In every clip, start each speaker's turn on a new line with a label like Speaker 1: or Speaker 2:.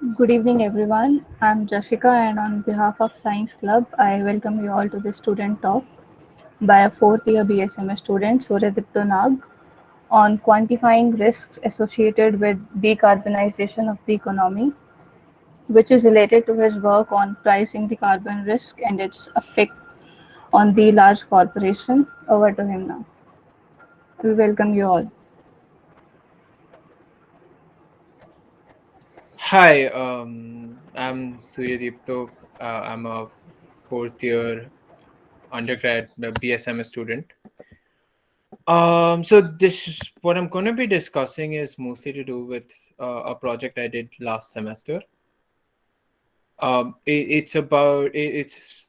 Speaker 1: Good evening, everyone. I'm Jashika, and on behalf of Science Club, I welcome you all to the student talk by a fourth year BSMS student, Suryadeepto on quantifying risks associated with decarbonization of the economy, which is related to his work on pricing the carbon risk and its effect on the large corporation. Over to him now. We welcome you all.
Speaker 2: Hi, I'm Suryadeepto. I'm a fourth year undergrad BSMS student. So this is what I'm going to be discussing is mostly to do with a project I did last semester. It's about it's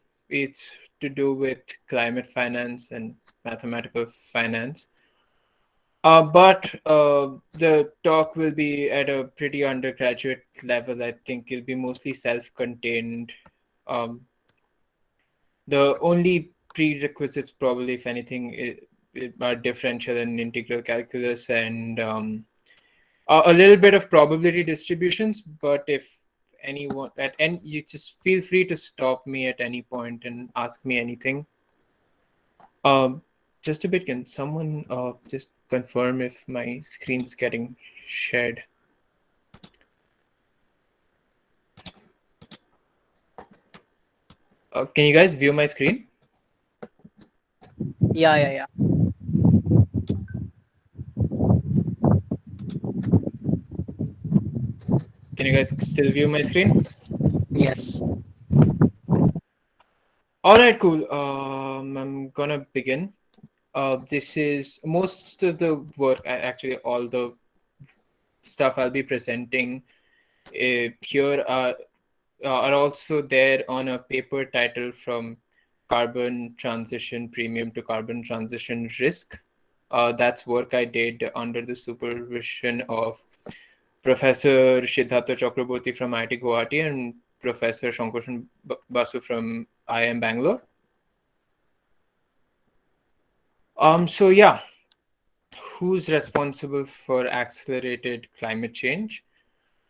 Speaker 2: to do with climate finance and mathematical finance. But the talk will be at a pretty undergraduate level. I think it'll be mostly self-contained. Um, the only prerequisites, probably, if anything, are differential and integral calculus and a little bit of probability distributions. But if anyone at any, you just feel free to stop me at any point and ask me anything. Um, just a bit, can someone just confirm if my screen's getting shared? Can you guys view my screen?
Speaker 3: Yeah.
Speaker 2: Can you guys still view my screen?
Speaker 3: Yes.
Speaker 2: All right, cool. I'm gonna begin. This is most of the work, actually, all the stuff I'll be presenting here are also there on a paper title from Carbon Transition Premium to Carbon Transition Risk. That's work I did under the supervision of Professor Siddhartha Chakraborty from IIT Guwahati and Professor Shankarshan Basu from IIM Bangalore. So yeah, who's responsible for accelerated climate change?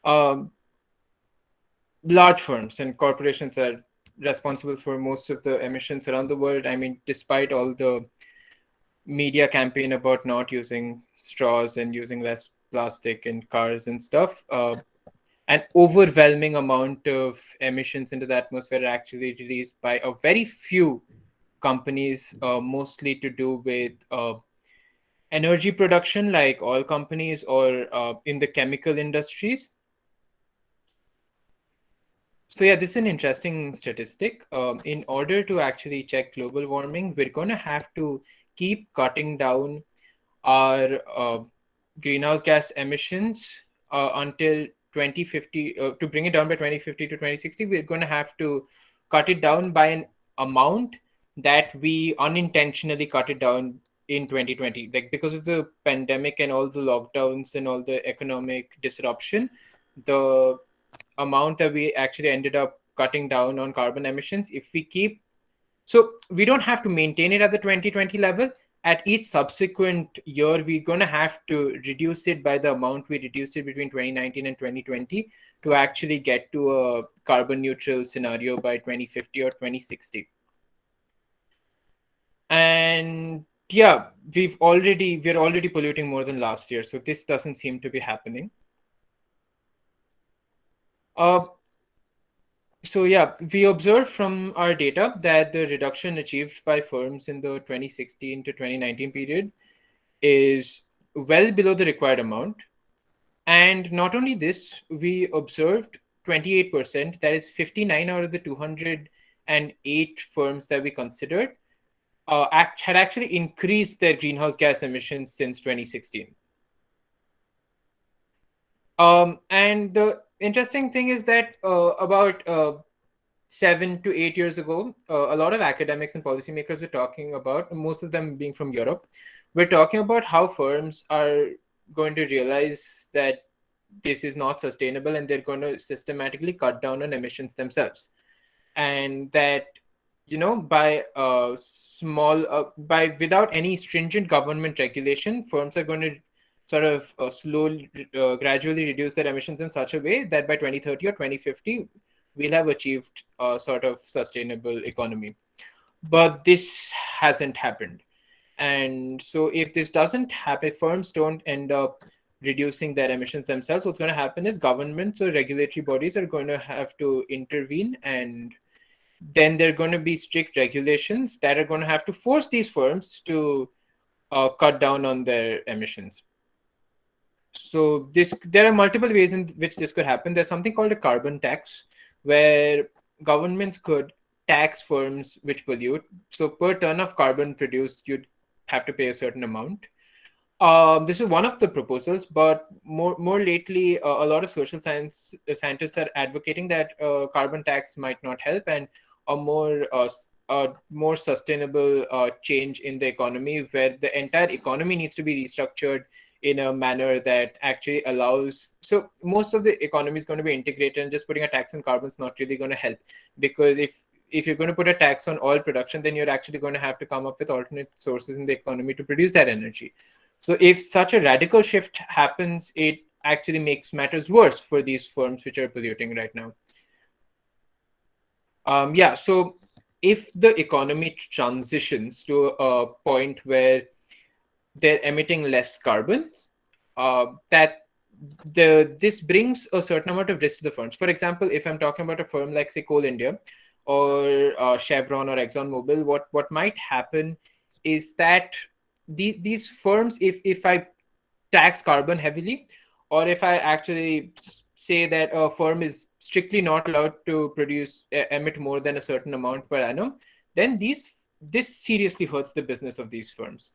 Speaker 2: Um, Large firms and corporations are responsible for most of the emissions around the world. I mean, despite all the media campaign about not using straws and using less plastic in cars and stuff, an overwhelming amount of emissions into the atmosphere are actually released by a very few companies, mostly to do with energy production, like oil companies, or in the chemical industries. So yeah, this is an interesting statistic. In order to actually check global warming, we're going to have to keep cutting down our greenhouse gas emissions until 2050. To bring it down by 2050 to 2060, we're going to have to cut it down by an amount that we unintentionally cut it down in 2020. Like, because of the pandemic and all the lockdowns and all the economic disruption, the amount that we actually ended up cutting down on carbon emissions, if we keep, so we don't have to maintain it at the 2020 level. At each subsequent year, we're going to have to reduce it by the amount we reduced it between 2019 and 2020 to actually get to a carbon neutral scenario by 2050 or 2060. And yeah, we're already polluting more than last year, so this doesn't seem to be happening. uh, So yeah, we observed from our data that the reduction achieved by firms in the 2016 to 2019 period is well below the required amount. And not only this, we observed 28%, that is 59 out of the 208 firms that we considered, had actually increased their greenhouse gas emissions since 2016. And the interesting thing is that about 7 to 8 years ago, a lot of academics and policymakers were talking about, most of them being from Europe, we're talking about how firms are going to realize that this is not sustainable and they're going to systematically cut down on emissions themselves. And that, by by without any stringent government regulation, firms are going to sort of gradually reduce their emissions in such a way that by 2030 or 2050, we'll have achieved a sort of sustainable economy. But this hasn't happened. And so if this doesn't happen, firms don't end up reducing their emissions themselves. What's going to happen is governments or regulatory bodies are going to have to intervene, and then there are going to be strict regulations that are going to have to force these firms to cut down on their emissions. So there are multiple ways in which this could happen. There's something called a carbon tax, where governments could tax firms which pollute. So per ton of carbon produced, you'd have to pay a certain amount. This is one of the proposals, but more lately, a lot of social science scientists are advocating that carbon tax might not help, and a more sustainable change in the economy, where the entire economy needs to be restructured in a manner that actually allows. So most of the economy is going to be integrated, and just putting a tax on carbon is not really going to help, because if you're going to put a tax on oil production, then you're actually going to have to come up with alternate sources in the economy to produce that energy. So if such a radical shift happens, it actually makes matters worse for these firms which are polluting right now. Yeah, so if the economy transitions to a point where they're emitting less carbon, that this brings a certain amount of risk to the firms. For example, if I'm talking about a firm like, say, Coal India or Chevron or ExxonMobil, what might happen is that these firms, if I tax carbon heavily, or if I actually say that a firm is strictly not allowed to emit more than a certain amount per annum, then this seriously hurts the business of these firms.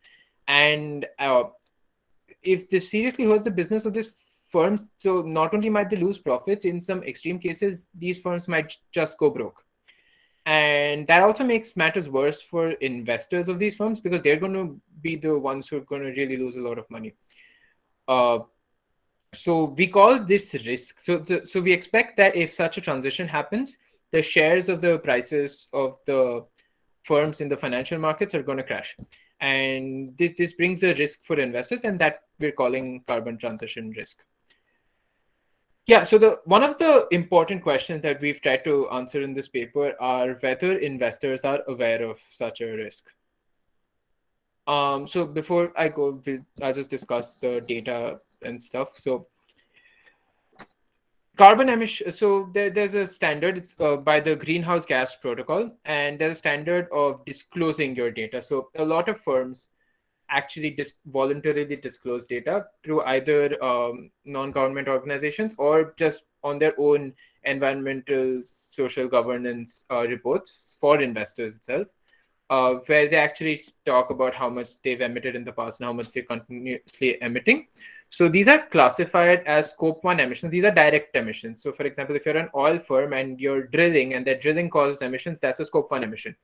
Speaker 2: And if this seriously hurts the business of these firms, so not only might they lose profits, in some extreme cases, these firms might just go broke. And that also makes matters worse for investors of these firms, because they're going to be the ones who are going to really lose a lot of money. Uh, so we call this risk. So we expect that if such a transition happens, the shares of the prices of the firms in the financial markets are going to crash. And this brings a risk for investors, and that we're calling carbon transition risk. Yeah, so one of the important questions that we've tried to answer in this paper are whether investors are aware of such a risk. So before I go, I'll just discuss the data and stuff. So carbon emission. So there's a standard. It's by the Greenhouse Gas Protocol, and there's a standard of disclosing your data. So a lot of firms actually voluntarily disclose data through either non-government organizations or just on their own environmental social governance reports for investors itself, where they actually talk about how much they've emitted in the past and how much they're continuously emitting. So these are classified as scope 1 emissions. These are direct emissions. So for example, if you're an oil firm and you're drilling and that drilling causes emissions, that's a scope 1 emission.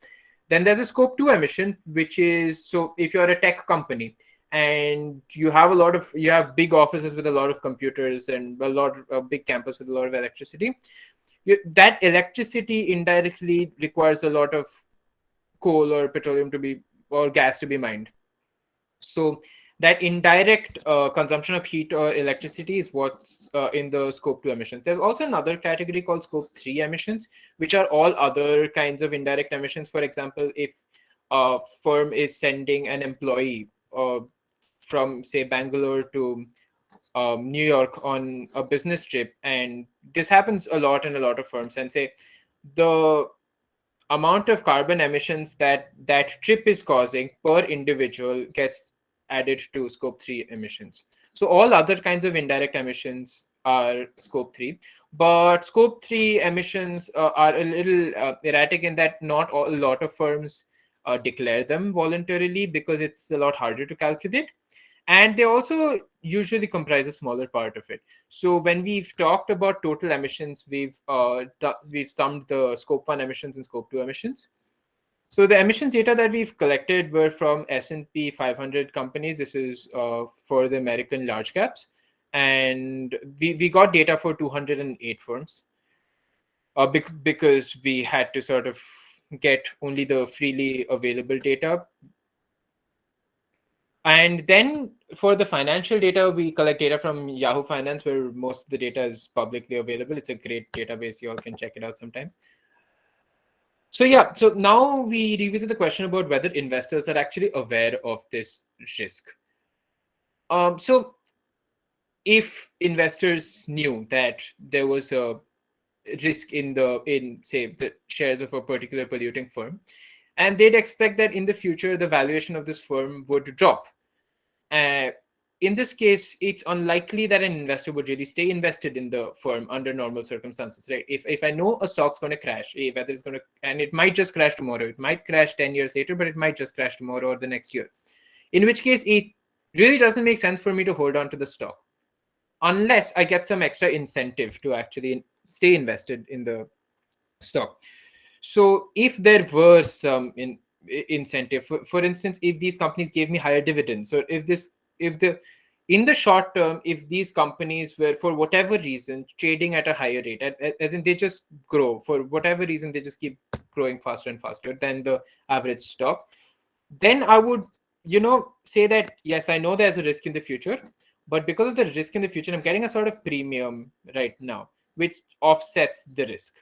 Speaker 2: Then there's a scope 2 emission, which is, so if you're a tech company and you have big offices with a lot of computers and a big campus with a lot of electricity, that electricity indirectly requires a lot of coal or petroleum or gas to be mined. So that indirect consumption of heat or electricity is what's in the scope 2 emissions. There's also another category called scope 3 emissions, which are all other kinds of indirect emissions. For example, if a firm is sending an employee from, say, Bangalore to New York on a business trip, and this happens a lot in a lot of firms, and say the amount of carbon emissions that trip is causing per individual gets added to scope 3 emissions. So all other kinds of indirect emissions are scope 3, but scope 3 emissions are a little erratic in that not a lot of firms declare them voluntarily, because it's a lot harder to calculate, and they also usually comprise a smaller part of it. So when we've talked about total emissions, we've summed the scope 1 emissions and scope 2 emissions. So the emissions data that we've collected were from S&P 500 companies. This is for the American large caps, and we got data for 208 firms, because we had to sort of get only the freely available data. And then for the financial data, we collect data from Yahoo Finance, where most of the data is publicly available. It's a great database. You all can check it out sometime. So yeah, so now we revisit the question about whether investors are actually aware of this risk. So if investors knew that there was a risk in say the shares of a particular polluting firm, and they'd expect that in the future the valuation of this firm would drop. Uh, in this case, it's unlikely that an investor would really stay invested in the firm under normal circumstances, right? If I know a stock's going to crash, whether it's going to, and it might just crash tomorrow, it might crash 10 years later, but it might just crash tomorrow or the next year. In which case, it really doesn't make sense for me to hold on to the stock unless I get some extra incentive to actually stay invested in the stock. So if there were some incentive, for instance, if these companies gave me higher dividends, so if the in the short term, if these companies were for whatever reason trading at a higher rate, as in they just grow for whatever reason, they just keep growing faster and faster than the average stock, then I would, say that yes, I know there's a risk in the future, but because of the risk in the future, I'm getting a sort of premium right now, which offsets the risk,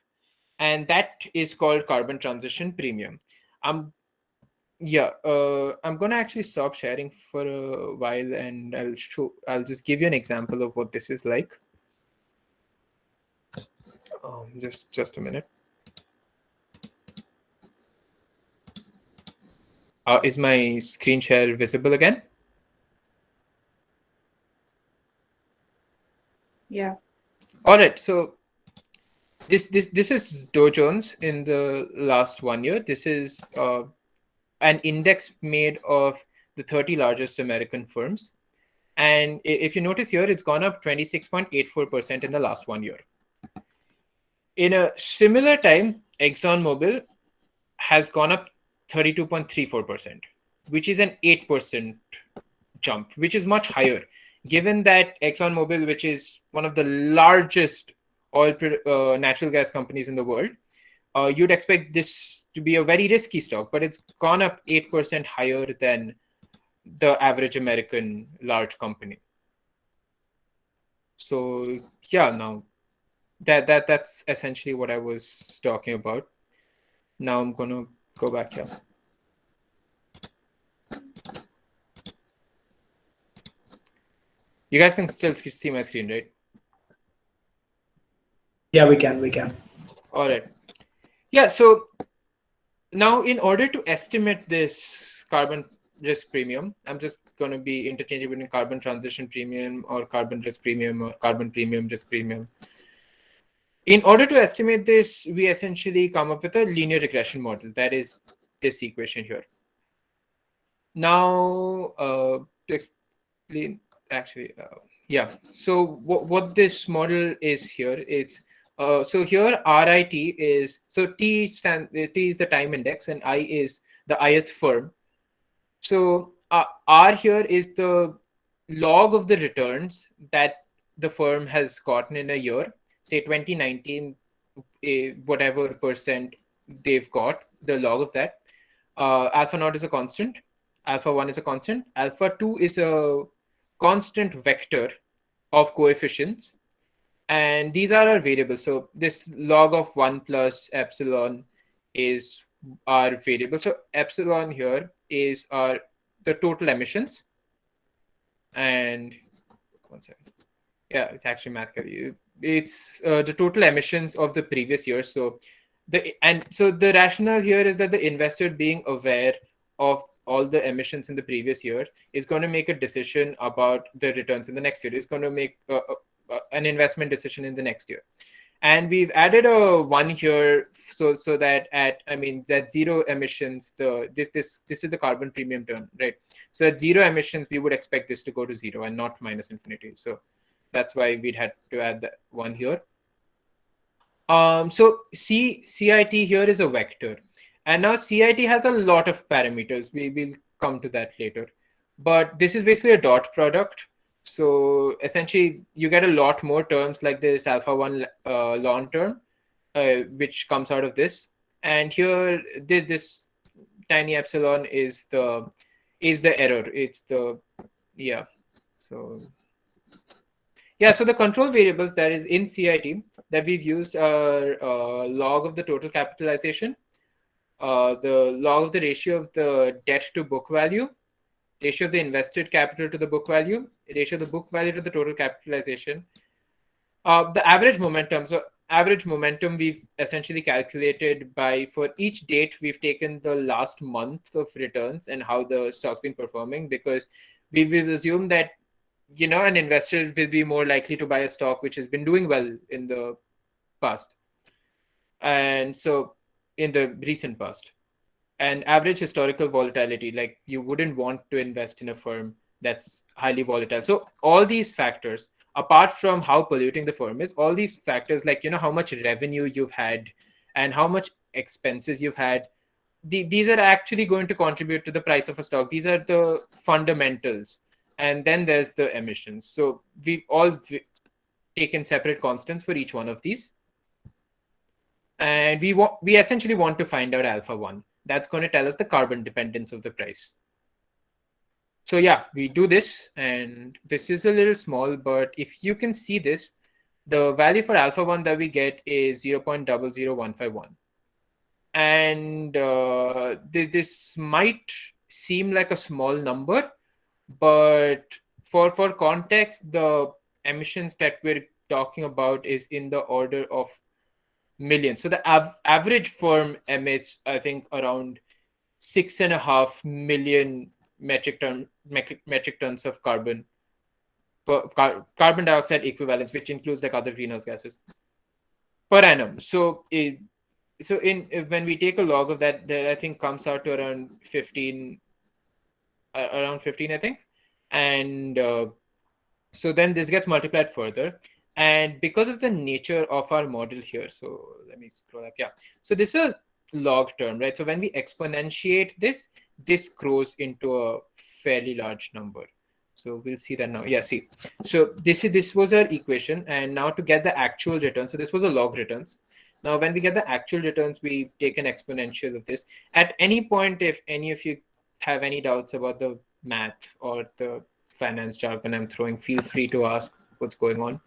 Speaker 2: and that is called carbon transition premium. I'm I'm gonna actually stop sharing for a while, and I'll just give you an example of what this is like. Just a minute. Is my screen share visible again?
Speaker 1: Yeah.
Speaker 2: All right. So this is Dow Jones in the last 1 year. This is an index made of the 30 largest American firms. And if you notice here, it's gone up 26.84% in the last 1 year. In a similar time, ExxonMobil has gone up 32.34%, which is an 8% jump, which is much higher, given that ExxonMobil, which is one of the largest natural gas companies in the world, you'd expect this to be a very risky stock, but it's gone up 8% higher than the average American large company. So yeah, now that's essentially what I was talking about. Now I'm gonna go back here. You guys can still see my screen, right?
Speaker 3: Yeah, we can.
Speaker 2: All right. Yeah, so now in order to estimate this carbon risk premium, I'm just going to be interchanging between carbon transition premium or carbon risk premium or carbon premium risk premium. In order to estimate this, we essentially come up with a linear regression model. That is this equation here. Now, to explain, actually, so what this model is here, it's so here RIT is, so T is the time index and I is the ith firm. So R here is the log of the returns that the firm has gotten in a year, say 2019, whatever percent they've got, the log of that. Alpha naught is a constant, alpha 1 is a constant, alpha 2 is a constant vector of coefficients, and these are our variables. So this log of 1 plus epsilon is our variable. So epsilon here is the total emissions, and one second. Yeah, it's actually math. It's the total emissions of the previous year. So the rationale here is that the investor, being aware of all the emissions in the previous year, is going to make a decision about the returns in the next year. It's going to make an investment decision in the next year. And we've added a 1 here, so that that zero emissions, this is the carbon premium term, right? So at zero emissions, we would expect this to go to zero and not minus infinity. So that's why we'd had to add that 1 here. So CIT here is a vector, and now CIT has a lot of parameters. We will come to that later, but this is basically a dot product. So essentially, you get a lot more terms like this alpha 1 long term, which comes out of this. And here, this tiny epsilon is the error. It's the So yeah, so the control variables that is in CIT that we've used are log of the total capitalization, the log of the ratio of the debt to book value, ratio of the invested capital to the book value, ratio of the book value to the total capitalization, the average momentum. So average momentum we've essentially calculated by for each date we've taken the last month of returns and how the stock's been performing, because we will assume that an investor will be more likely to buy a stock which has been doing well in the past, and so in the recent past. And average historical volatility, like you wouldn't want to invest in a firm that's highly volatile. So all these factors, apart from how polluting the firm is, all these factors like how much revenue you've had and how much expenses you've had, these are actually going to contribute to the price of a stock. These are the fundamentals. And then there's the emissions. So we've all taken separate constants for each one of these, and we essentially want to find out alpha 1. That's going to tell us the carbon dependence of the price. So yeah, we do this, and this is a little small, but if you can see this, the value for alpha 1 that we get is 0.00151. And this might seem like a small number, but for context, the emissions that we're talking about is in the order of millions. So the average firm emits, I think, around 6.5 million metric tons of carbon dioxide equivalents, which includes like other greenhouse gases per annum. So when we take a log of that, I think comes out to around 15, I think, and so then this gets multiplied further. And because of the nature of our model here, so let me scroll up. Yeah. So this is a log term, right? So when we exponentiate this grows into a fairly large number. So we'll see that now. Yeah, see. So this was our equation. And now to get the actual return, so this was a log returns. Now, when we get the actual returns, we take an exponential of this. At any point, if any of you have any doubts about the math or the finance jargon I'm throwing, feel free to ask what's going on.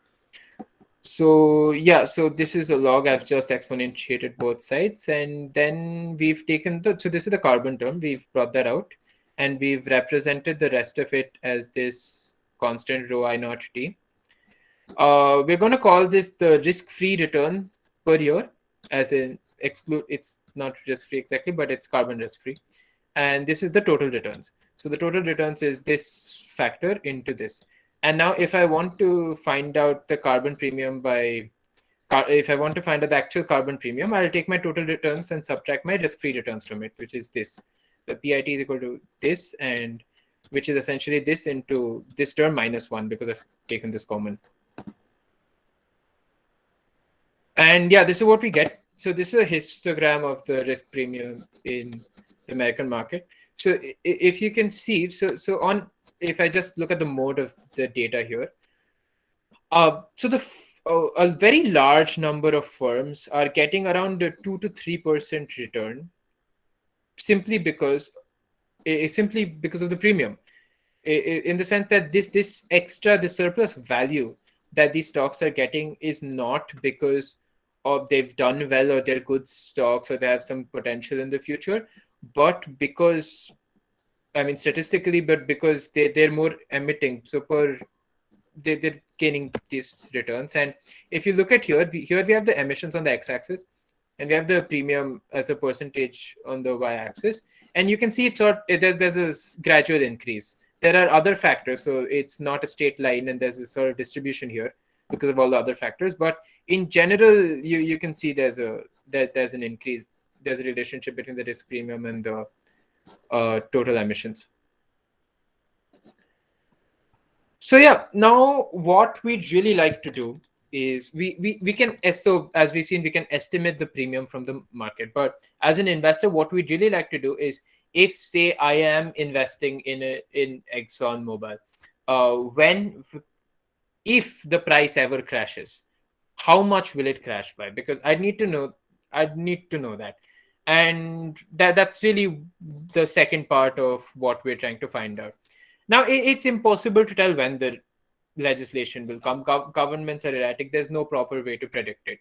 Speaker 2: So yeah, so this is a log. I've just exponentiated both sides, and then we've taken so this is the carbon term. We've brought that out, and we've represented the rest of it as this constant rho I naught t. We're going to call this the risk-free return per year, as in exclude. It's not risk-free exactly, but it's carbon risk-free, and this is the total returns. So the total returns is this factor into this. And now if I want to find out the carbon premium if I want to find out the actual carbon premium, I'll take my total returns and subtract my risk-free returns from it, which is this. The PIT is equal to this, and which is essentially this into this term minus 1 because I've taken this common. And yeah, this is what we get. So this is a histogram of the risk premium in the American market. So if you can see, if I just look at the mode of the data here, so a very large number of firms are getting around a 2 to 3% return simply because of the premium, in the sense that this surplus value that these stocks are getting is not because of they've done well or they're good stocks or they have some potential in the future, but because statistically, but because they're more emitting, so they're gaining these returns. And if you look at here we have the emissions on the x-axis, and we have the premium as a percentage on the y-axis, and you can see there's a gradual increase. There are other factors, so it's not a straight line, and there's a sort of distribution here because of all the other factors. But in general, you can see there's an increase. There's a relationship between the risk premium and the total emissions. So yeah, now what we'd really like to do is we can, so as we've seen, we can estimate the premium from the market. But as an investor, what we'd really like to do is, if say I am investing in Exxon Mobil, if the price ever crashes, how much will it crash by? Because I'd need to know that. And that's really the second part of what we're trying to find out. Now, it's impossible to tell when the legislation will come. Governments are erratic. There's no proper way to predict it.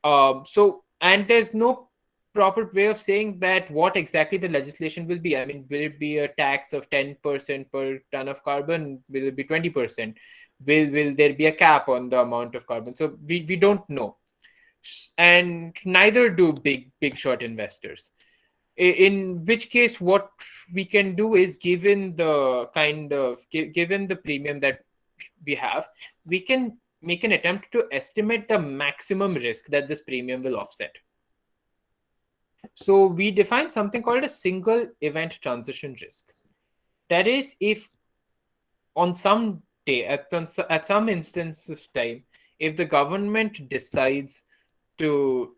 Speaker 2: And there's no proper way of saying that what exactly the legislation will be. I mean, will it be a tax of 10% per ton of carbon? Will it be 20%? Will there be a cap on the amount of carbon? So we don't know. And neither do big short investors. In which case, what we can do is, given the given the premium that we have, we can make an attempt to estimate the maximum risk that this premium will offset. So we define something called a single event transition risk. That is, if on some day, at some instance of time, if the government decides to,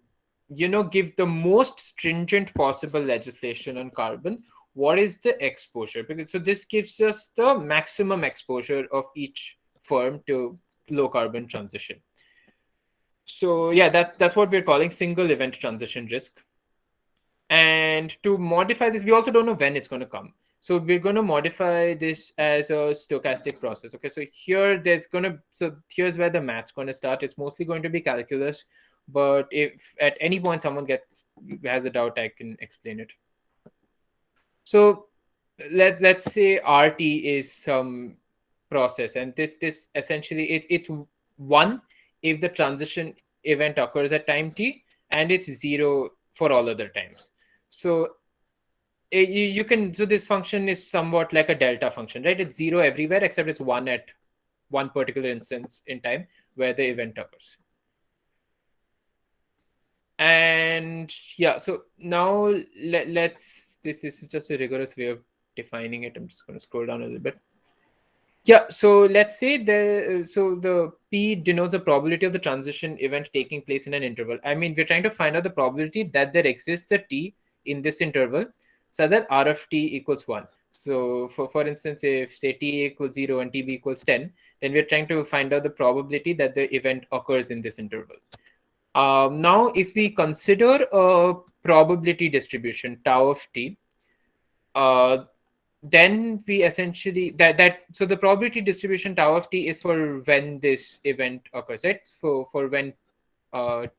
Speaker 2: give the most stringent possible legislation on carbon, what is the exposure? Because so this gives us the maximum exposure of each firm to low carbon transition. So yeah, that's what we're calling single event transition risk. And to modify this, we also don't know when it's going to come. So we're going to modify this as a stochastic process. Okay, so here's where the math's going to start. It's mostly going to be calculus, but if at any point someone has a doubt, I can explain it. So let's say RT is some process, and this essentially it's one if the transition event occurs at time t, and it's zero for all other times. So you can, so this function is somewhat like a delta function, right? It's zero everywhere except it's one at one particular instance in time where the event occurs. And yeah, so now let's this is just a rigorous way of defining it. I'm just going to scroll down a little bit. Yeah, so let's say the P denotes the probability of the transition event taking place in an interval. I mean, we're trying to find out the probability that there exists a T in this interval so that R of T equals 1. So for instance, if say T equals 0 and TB equals 10, then we're trying to find out the probability that the event occurs in this interval. Now, if we consider a probability distribution, tau of T, then we essentially so the probability distribution tau of t is for when this event occurs, right? For when r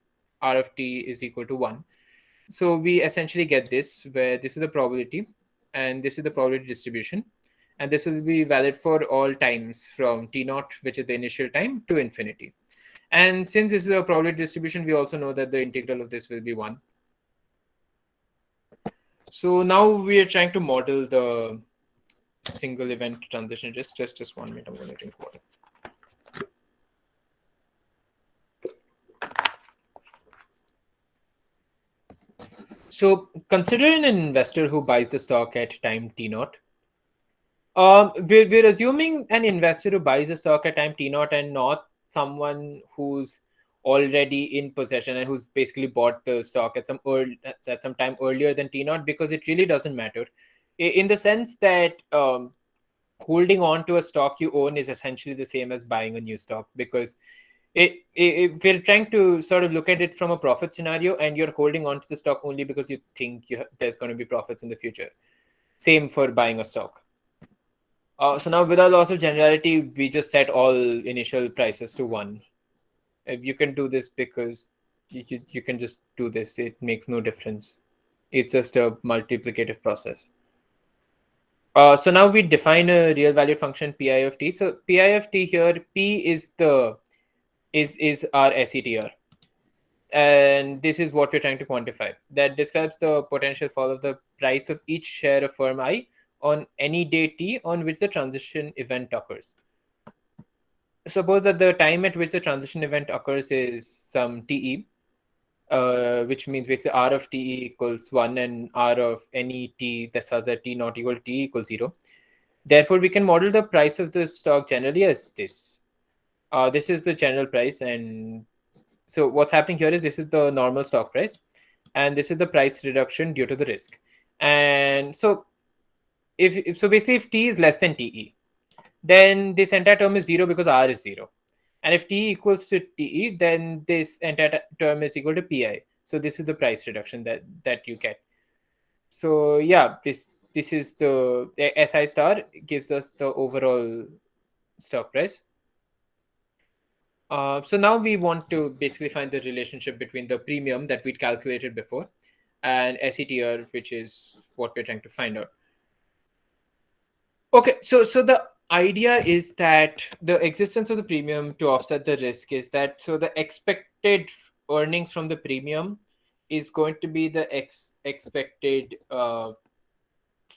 Speaker 2: of t is equal to 1. So we essentially get this, where this is the probability and this is the probability distribution, and this will be valid for all times from t naught, which is the initial time, to infinity. And since this is a probability distribution, we also know that the integral of this will be 1. So now we are trying to model the single event transition risk. Just 1 minute, I'm going to drink water. So consider an investor who buys the stock at time t naught. We're assuming an investor who buys a stock at time t naught and not someone who's already in possession and who's basically bought the stock at some time earlier than t naught, because it really doesn't matter in the sense that holding on to a stock you own is essentially the same as buying a new stock, because we're trying to sort of look at it from a profit scenario, and you're holding on to the stock only because you think there's going to be profits in the future. Same for buying a stock. So now, without loss of generality, we just set all initial prices to 1. You can do this because you can just do this. It makes no difference. It's just a multiplicative process. So now we define a real valued function pi of t. So pi of t here, p is our SETR, and this is what we're trying to quantify. That describes the potential fall of the price of each share of firm I on any day t on which the transition event occurs. Suppose that the time at which the transition event occurs is some te, which means basically r of t equals 1 and r of any t that such that t not equal to t equals 0. Therefore, we can model the price of the stock generally as this. This is the general price, and so what's happening here is this is the normal stock price, and this is the price reduction due to the risk. And so if basically if t is less than te, then this entire term is 0 because r is 0. And if t equals to te, then this entire term is equal to pi. So this is the price reduction that you get. So yeah, this this is the SI star gives us the overall stock price. So now we want to basically find the relationship between the premium that we'd calculated before and SETR, which is what we're trying to find out. Okay, so the idea is that the existence of the premium to offset the risk is that so the expected earnings from the premium is going to be the expected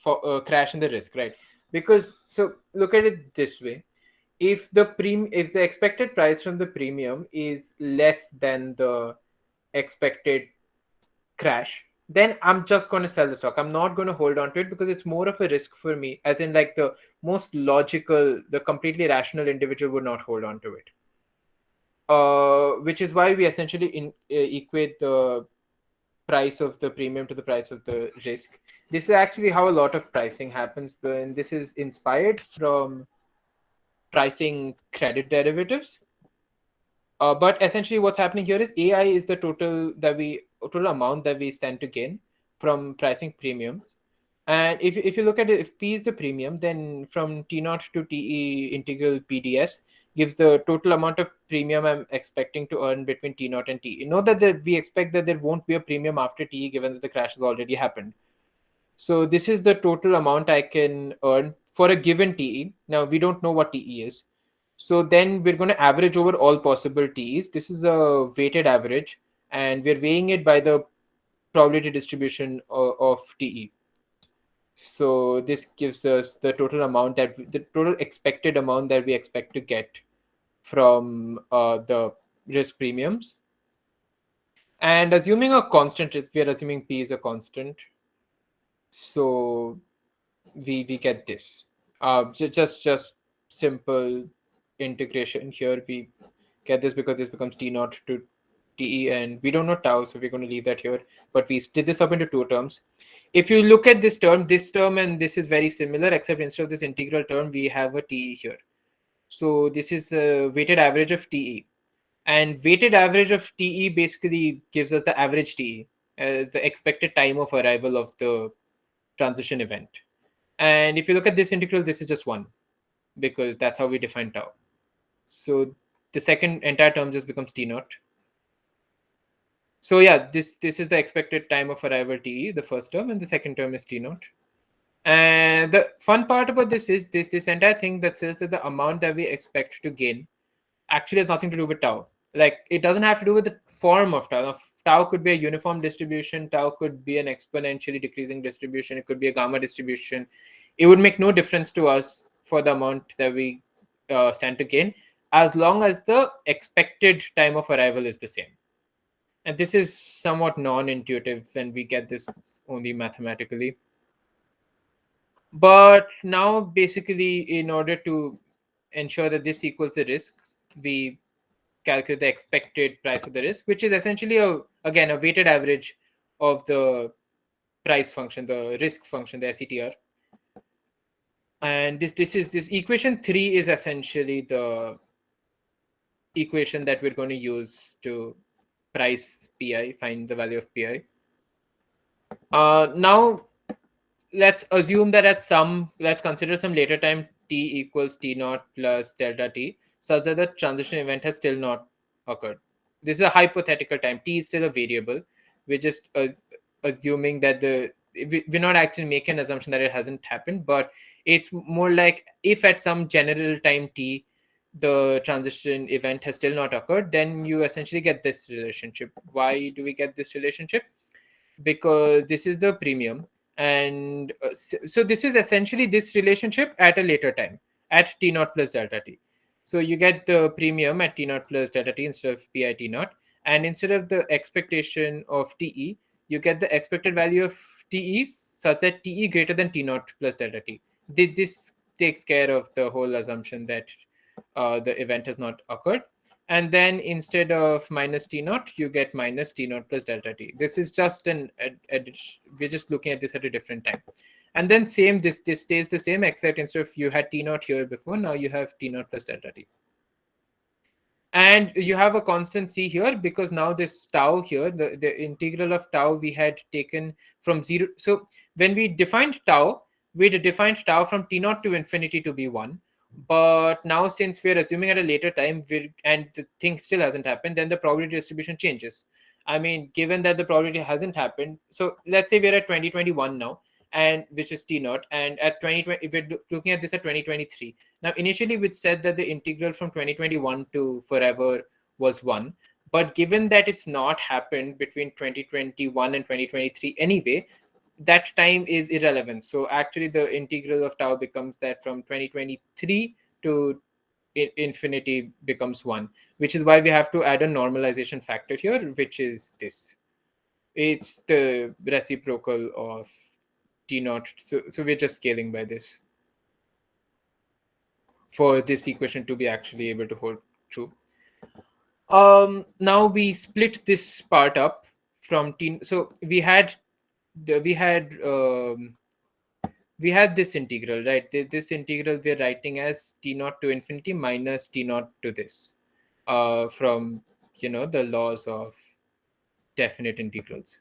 Speaker 2: for crash in the risk, right? Because so look at it this way: if the expected price from the premium is less than the expected crash, then I'm just going to sell the stock. I'm not going to hold on to it because it's more of a risk for me, as in like the most logical, the completely rational individual would not hold on to it. Which is why we essentially equate the price of the premium to the price of the risk. This is actually how a lot of pricing happens, and this is inspired from pricing credit derivatives. But essentially, what's happening here is AI is the total amount that we stand to gain from pricing premium. And if you look at it, if P is the premium, then from T naught to TE integral PDS gives the total amount of premium I'm expecting to earn between T naught and TE. Note that we expect that there won't be a premium after TE given that the crash has already happened. So this is the total amount I can earn for a given TE. Now we don't know what TE is. So then we're going to average over all possible TEs. This is a weighted average, and we're weighing it by the probability distribution of TE. So this gives us the total amount the total expected amount that we expect to get from the risk premiums. And assuming a constant, if we are assuming P is a constant, so we get this. Just simple integration here. We get this because this becomes T naught to TE, and we don't know tau, so we're going to leave that here. But we split this up into two terms. If you look at this term and this is very similar, except instead of this integral term, we have a TE here. So this is a weighted average of TE. And weighted average of TE basically gives us the average TE as the expected time of arrival of the transition event. And if you look at this integral, this is just 1 because that's how we define tau. So the second entire term just becomes T naught. So yeah, this is the expected time of arrival TE, the first term, and the second term is T naught. And the fun part about this is this entire thing that says that the amount that we expect to gain actually has nothing to do with tau. Like it doesn't have to do with the form of tau. Now, tau could be a uniform distribution, tau could be an exponentially decreasing distribution, it could be a gamma distribution. It would make no difference to us for the amount that we stand to gain, as long as the expected time of arrival is the same. And this is somewhat non-intuitive, and we get this only mathematically. But now, basically, in order to ensure that this equals the risk, we calculate the expected price of the risk, which is essentially again a weighted average of the price function, the risk function, the SETR. And this equation 3 is essentially the equation that we're going to use to price PI, find the value of PI. Now let's assume that let's consider some later time t equals t naught plus delta t, such that the transition event has still not occurred. This is a hypothetical time. T is still a variable. We're just assuming that we're not actually making an assumption that it hasn't happened, but it's more like if at some general time t the transition event has still not occurred, then you essentially get this relationship. Why do we get this relationship? Because this is the premium, and so this is essentially this relationship at a later time at t naught plus delta t. So you get the premium at t naught plus delta t instead of pi t naught, and instead of the expectation of te, you get the expected value of te such that te greater than t naught plus delta t. This takes care of the whole assumption that the event has not occurred. And then instead of minus t naught, you get minus t naught plus delta t. This is just we're just looking at this at a different time. And then same, this stays the same, except instead of you had t naught here before, now you have t naught plus delta t. And you have a constant c here because now this tau here, the integral of tau we had taken from 0. So when we defined tau, we defined tau from t naught to infinity to be 1. But now, since we're assuming at a later time, and the thing still hasn't happened, then the probability distribution changes. I mean, given that the probability hasn't happened, so let's say we're at 2021 now, and which is t naught, and at 2020, if we're looking at this at 2023. Now, initially, we said that the integral from 2021 to forever was 1. But given that it's not happened between 2021 and 2023 anyway, that time is irrelevant. So actually, the integral of tau becomes that from 2023 to infinity becomes 1, which is why we have to add a normalization factor here, which is this. It's the reciprocal of t naught. So we're just scaling by this for this equation to be actually able to hold true. Now we split this part up from t. So we had this integral, right? This integral we're writing as t naught to infinity minus t naught to this, from the laws of definite integrals.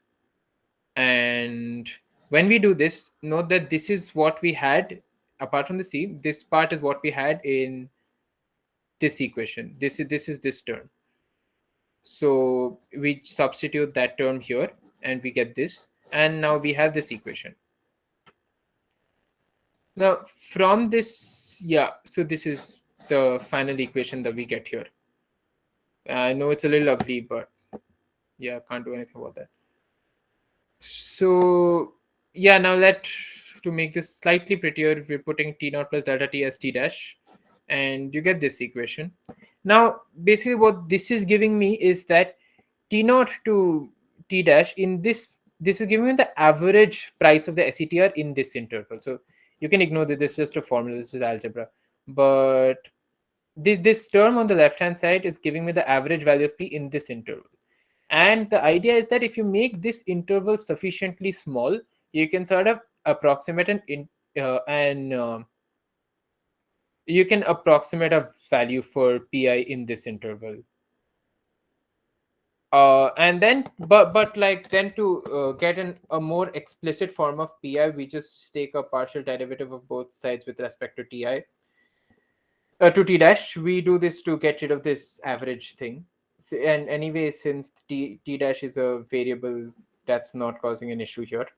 Speaker 2: And when we do this, note that this is what we had apart from the c. This part is what we had in this equation. This is this term. So we substitute that term here, and we get this. And now we have this equation. Now, from this, yeah, so this is the final equation that we get here. I know it's a little ugly, but yeah, can't do anything about that. So, yeah, now to make this slightly prettier, we're putting t naught plus delta t as t dash, and you get this equation. Now, basically, what this is giving me is that t naught to t dash this is giving me the average price of the SETR in this interval. So you can ignore that this is just a formula, this is algebra. But this term on the left hand side is giving me the average value of p in this interval. And the idea is that if you make this interval sufficiently small, you can sort of approximate you can approximate a value for pi in this interval. And then but like then to get a more explicit form of pi, we just take a partial derivative of both sides with respect to ti to t dash. We do this to get rid of this average thing. And anyway, since t dash is a variable, that's not causing an issue here,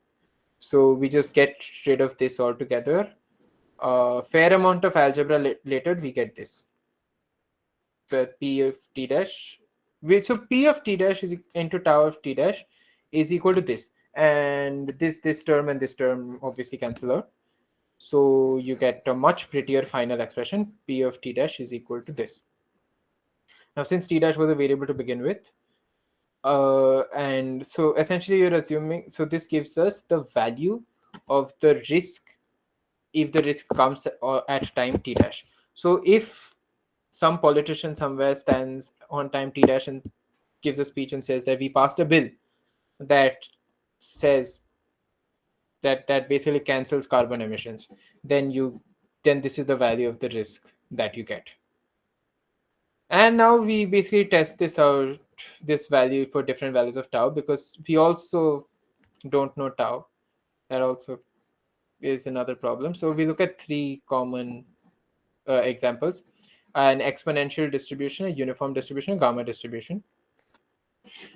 Speaker 2: so we just get rid of this altogether. Fair amount of algebra later, we get this, the p of t dash. So p of t dash is into tau of t dash is equal to this, and this term and this term obviously cancel out. So you get a much prettier final expression. P of t dash is equal to this. Now, since t dash was a variable to begin with, and so essentially you're assuming, so this gives us the value of the risk if the risk comes at time t dash. So if some politician somewhere stands on time t dash and gives a speech and says that we passed a bill that says that basically cancels carbon emissions, then this is the value of the risk that you get. And now we basically test this value for different values of tau, because we also don't know tau. That also is another problem. So we look at three common examples: an exponential distribution, a uniform distribution, a gamma distribution.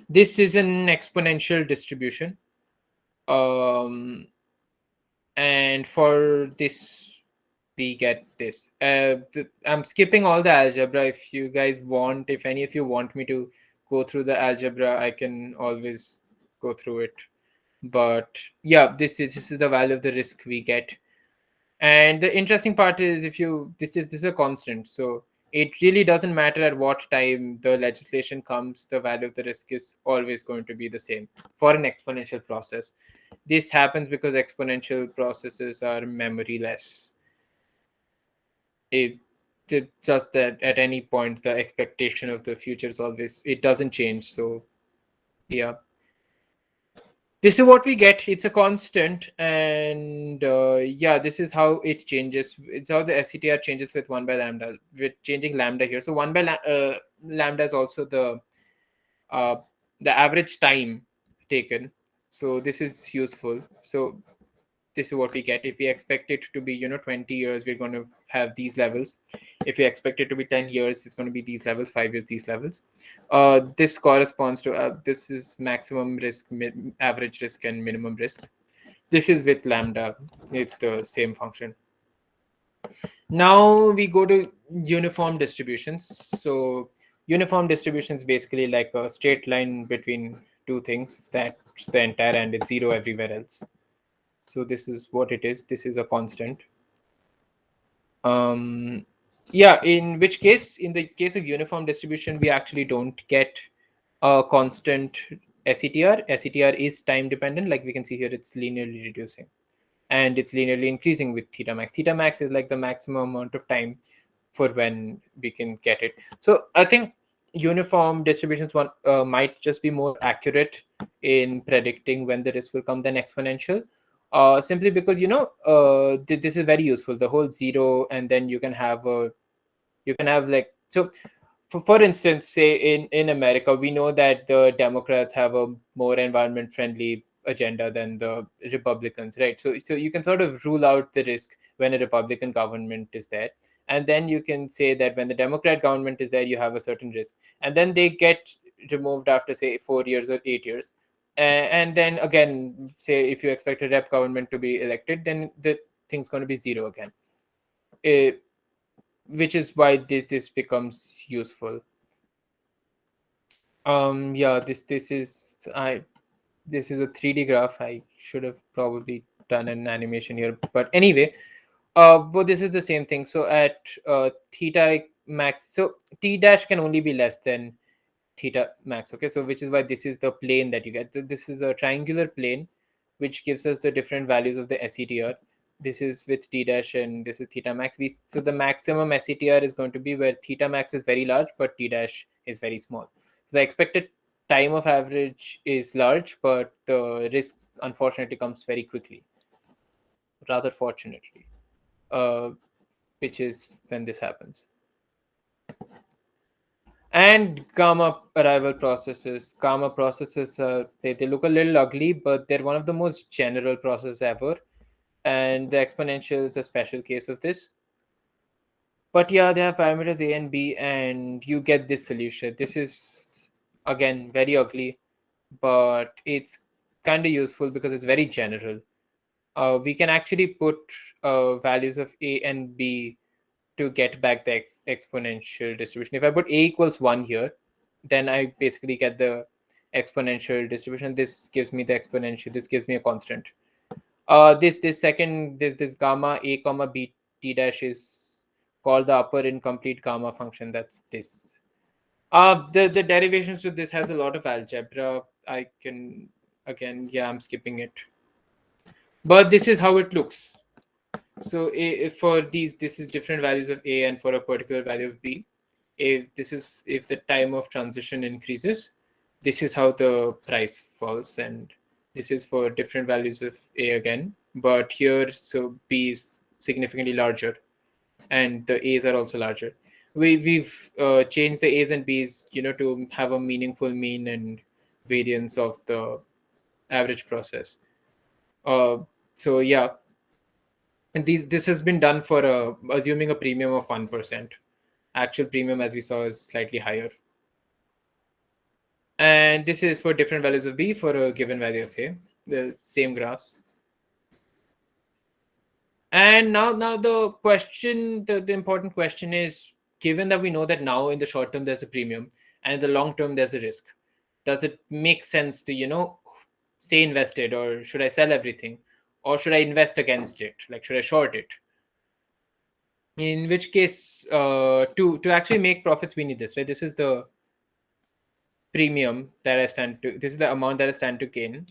Speaker 2: This is an exponential distribution. And for this, we get this. I'm skipping all the algebra. If you guys want, if any of you want me to go through the algebra, I can always go through it. But yeah, this is the value of the risk we get. And the interesting part is, if you this is a constant, so it really doesn't matter at what time the legislation comes, the value of the risk is always going to be the same for an exponential process. This happens because exponential processes are memoryless. It just that at any point the expectation of the future is always, it doesn't change. So yeah, this is what we get. It's a constant, and yeah, this is how it changes. It's how the SCTR changes with 1 by lambda, with changing lambda here. So 1 by lambda is also uh, the average time taken. So this is useful. So this is what we get. If we expect it to be 20 years, we're going to have these levels. If we expect it to be 10 years, it's going to be these levels. 5 years, these levels. This corresponds to this is maximum risk, average risk, and minimum risk. This is with lambda. It's the same function. Now we go to uniform distributions. So uniform distributions basically like a straight line between two things. That's the entire, and it's zero everywhere else. So this is what it is. This is a constant. um yeah, in which case, in the case of uniform distribution, we actually don't get a constant setr. Setr is time dependent. Like we can see here, it's linearly reducing, and it's linearly increasing with theta max. Theta max is like the maximum amount of time for when we can get it. So I think uniform distributions one might just be more accurate in predicting when the risk will come than exponential. Simply because this is very useful. The whole zero, and then you can have like, so for instance, say in America, we know that the Democrats have a more environment friendly agenda than the Republicans, right? So you can sort of rule out the risk when a Republican government is there, and then you can say that when the Democrat government is there, you have a certain risk, and then they get removed after say 4 years or 8 years. And then again, say if you expect a rep government to be elected, then the thing's going to be zero again. Uh, which is why this becomes useful. Yeah, this is a 3D graph. I should have probably done an animation here, but anyway, but this is the same thing. So at theta max, so t dash can only be less than theta max. Okay, so which is why this is the plane that you get. This is a triangular plane which gives us the different values of the setr. This is with t dash, and this is theta max. So the maximum setr is going to be where theta max is very large but t dash is very small. So the expected time of average is large, but the risk unfortunately comes very quickly, rather fortunately, uh, which is when this happens. And gamma arrival processes. Gamma processes, they look a little ugly, but they're one of the most general processes ever. And the exponential is a special case of this. But yeah, they have parameters a and b, and you get this solution. This is, again, very ugly, but it's kind of useful because it's very general. We can actually put values of a and b to get back the exponential distribution. If I put a equals 1 here, then I basically get the exponential distribution. This gives me the exponential. This gives me a constant. This gamma a comma b t dash is called the upper incomplete gamma function. That's this. The derivations to this has a lot of algebra. I can, again, yeah, I'm skipping it. But this is how it looks. So if for these, this is different values of a, and for a particular value of b. If the time of transition increases, this is how the price falls, and this is for different values of a again. But here, so b is significantly larger, and the a's are also larger. We've changed the a's and b's, to have a meaningful mean and variance of the average process. Uh, so yeah, and this has been done for assuming a premium of 1%. Actual premium, as we saw, is slightly higher. And this is for different values of b for a given value of a, the same graphs. And now the important question is, given that we know that now in the short term there's a premium and in the long term there's a risk, does it make sense to stay invested, or should I sell everything, or should I invest against it? Like, should I short it? In which case, to actually make profits, we need this, right? This is the premium that I stand to. This is the amount that I stand to gain,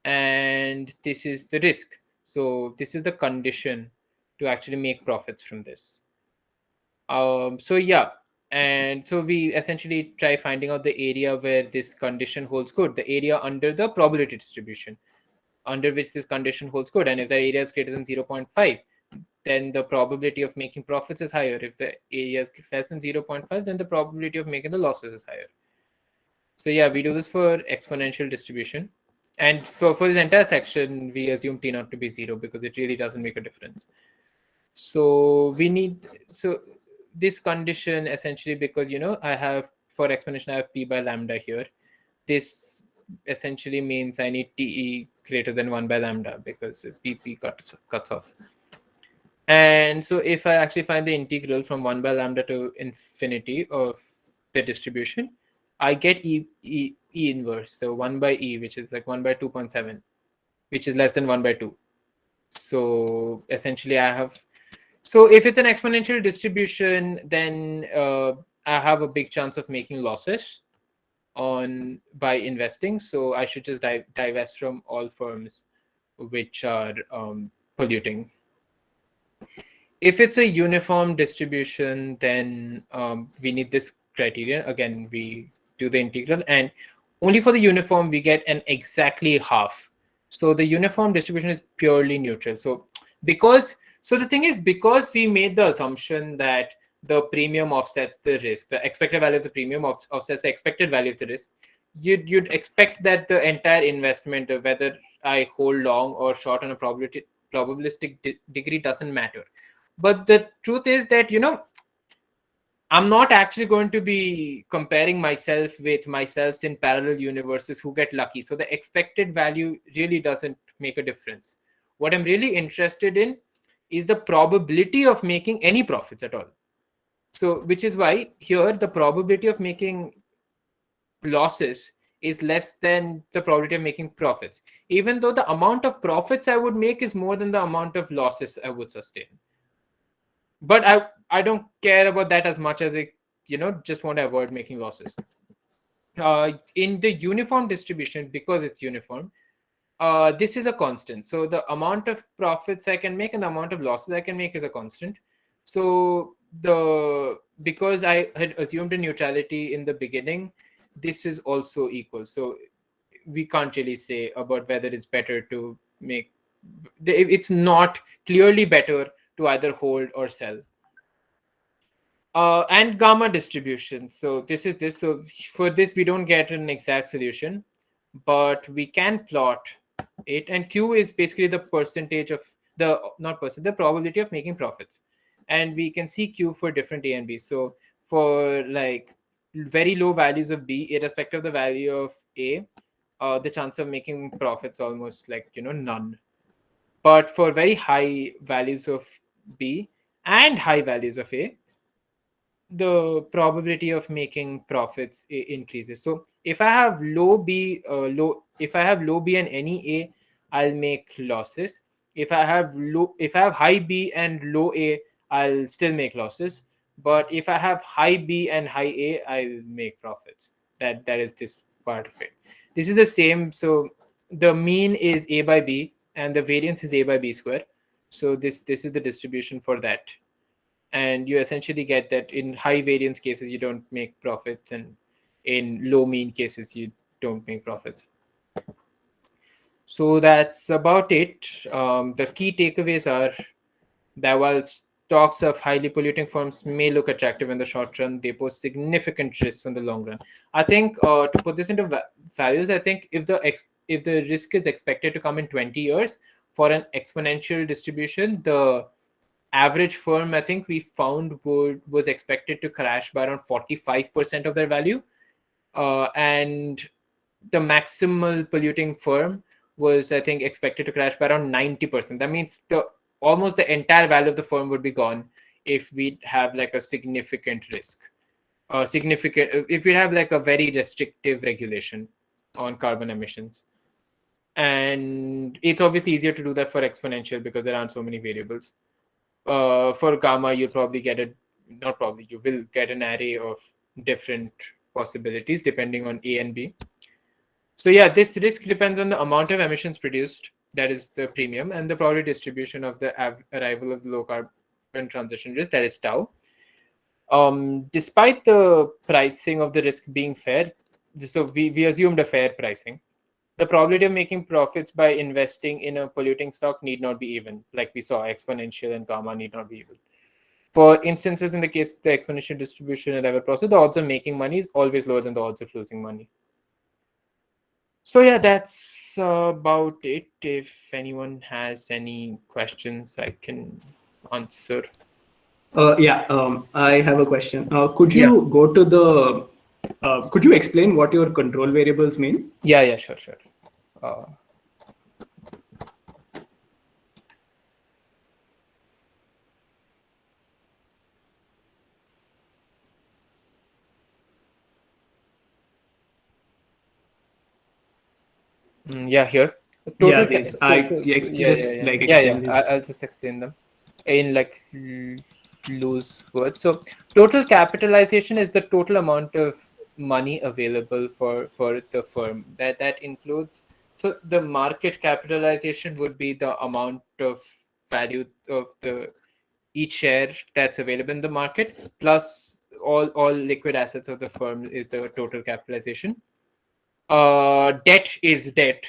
Speaker 2: and this is the risk. So this is the condition to actually make profits from this. So yeah, and so we essentially try finding out the area where this condition holds good, the area under the probability distribution under which this condition holds good. And if the area is greater than 0.5, then the probability of making profits is higher. If the area is less than 0.5, then the probability of making the losses is higher. So yeah, we do this for exponential distribution. And for this entire section, we assume T naught to be 0 because it really doesn't make a difference. So we need, so this condition essentially, because, I have, for explanation, I have P by lambda here. This essentially means I need TE greater than 1 by lambda because PP cuts off. And so if I actually find the integral from 1 by lambda to infinity of the distribution, I get E inverse. So 1 by E, which is like 1 by 2.7, which is less than 1 by 2. So essentially I have, so if it's an exponential distribution, then I have a big chance of making losses on by investing. So I should just divest from all firms which are polluting. If it's a uniform distribution, then we need this criterion. Again, we do the integral, and only for the uniform we get an exactly half. So the uniform distribution is purely neutral. So the thing is, because we made the assumption that the premium offsets the risk, the expected value of the premium offsets the expected value of the risk, you'd expect that the entire investment, whether I hold long or short on a probabilistic degree, doesn't matter. But the truth is that, I'm not actually going to be comparing myself with myself in parallel universes who get lucky. So the expected value really doesn't make a difference. What I'm really interested in is the probability of making any profits at all. So, which is why here the probability of making losses is less than the probability of making profits, even though the amount of profits I would make is more than the amount of losses I would sustain. But I don't care about that as much as I just want to avoid making losses. In the uniform distribution, because it's uniform, this is a constant. So the amount of profits I can make and the amount of losses I can make is a constant. So because I had assumed a neutrality in the beginning, this is also equal. So we can't really say about whether it's better to make, it's not clearly better to either hold or sell. And gamma distribution. So this is this. So for this, we don't get an exact solution, but we can plot it. And Q is basically the percentage of the, not percent, the probability of making profits. And we can see Q for different A and B. So for like very low values of B, irrespective of the value of A, the chance of making profits almost like, none. But for very high values of B and high values of A, the probability of making profits increases. So if I have if I have low B and any A, I'll make losses. If I have high B and low A, I'll still make losses. But if I have high B and high A, I'll make profits. That is this part of it. This is the same. So the mean is A by B and the variance is A by B square. So this is the distribution for that. And you essentially get that in high variance cases you don't make profits, and in low mean cases you don't make profits. So that's about it. The key takeaways are that while stocks of highly polluting firms may look attractive in the short run, they pose significant risks in the long run. I think to put this into values, I think if the risk is expected to come in 20 years for an exponential distribution, the average firm, I think we found, was expected to crash by around 45% of their value, and the maximal polluting firm was, I think, expected to crash by around 90%. That means almost the entire value of the firm would be gone if we have like a significant risk, if we have like a very restrictive regulation on carbon emissions. And it's obviously easier to do that for exponential because there aren't so many variables. For gamma, you'll probably get you will get an array of different possibilities depending on A and B. So yeah, this risk depends on the amount of emissions produced, that is the premium, and the probability distribution of the arrival of the low carbon transition risk, that is tau. Despite the pricing of the risk being fair, so we assumed a fair pricing, the probability of making profits by investing in a polluting stock need not be even. Like we saw, exponential and gamma need not be even. For instances, in the case the exponential distribution and level process, the odds of making money is always lower than the odds of losing money. So yeah, that's about it. If anyone has any questions, I can answer.
Speaker 3: I have a question. Could
Speaker 2: Yeah.
Speaker 3: you go to the? Could you explain what your control variables mean?
Speaker 2: Yeah, sure. Uh, yeah, here.
Speaker 3: Yeah,
Speaker 2: Total.
Speaker 3: these. Just like
Speaker 2: Yeah.
Speaker 3: explain these.
Speaker 2: I'll just explain them in like loose words. So total capitalization is the total amount of money available for the firm. That includes. So the market capitalization would be the amount of value of the each share that's available in the market plus all liquid assets of the firm is the total capitalization. Debt is debt,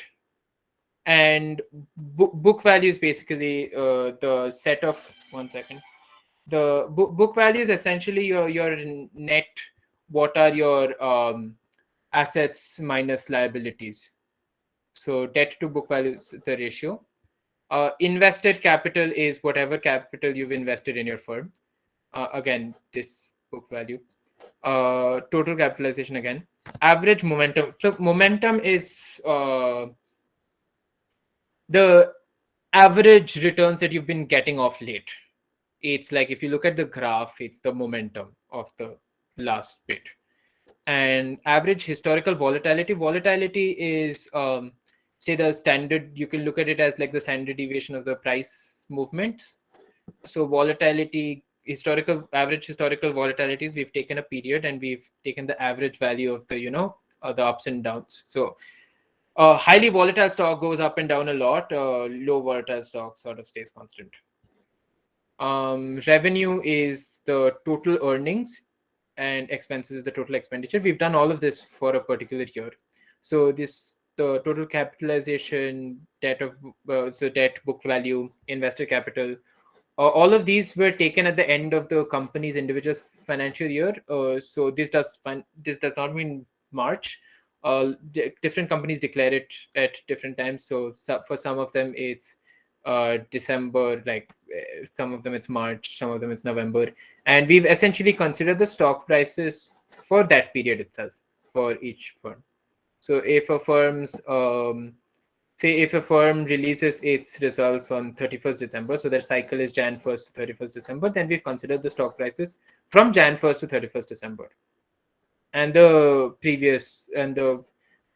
Speaker 2: and book value is basically the set of one second. The book value is essentially your net. What are your assets minus liabilities? So debt to book value is the ratio. Invested capital is whatever capital you've invested in your firm. Again, this book value. Total capitalization again. Average momentum. So momentum is the average returns that you've been getting off late. It's like if you look at the graph, it's the momentum of the last bit. And average historical volatility. Volatility is say the standard. You can look at it as like the standard deviation of the price movements. So volatility, historical average historical volatilities, we've taken a period and we've taken the average value of the the ups and downs. So highly volatile stock goes up and down a lot. Low volatile stock sort of stays constant. Revenue is the total earnings and expenses is the total expenditure. We've done all of this for a particular year. So this the total capitalization, debt of so debt, book value, investor capital. All of these were taken at the end of the company's individual financial year. So this does not mean March. Different companies declare it at different times. So for some of them it's December, like some of them it's March, some of them it's November, and we've essentially considered the stock prices for that period itself for each firm. So if a firm's say if a firm releases its results on 31st December, so their cycle is Jan 1st to 31st December, then we've considered the stock prices from Jan 1st to 31st December and the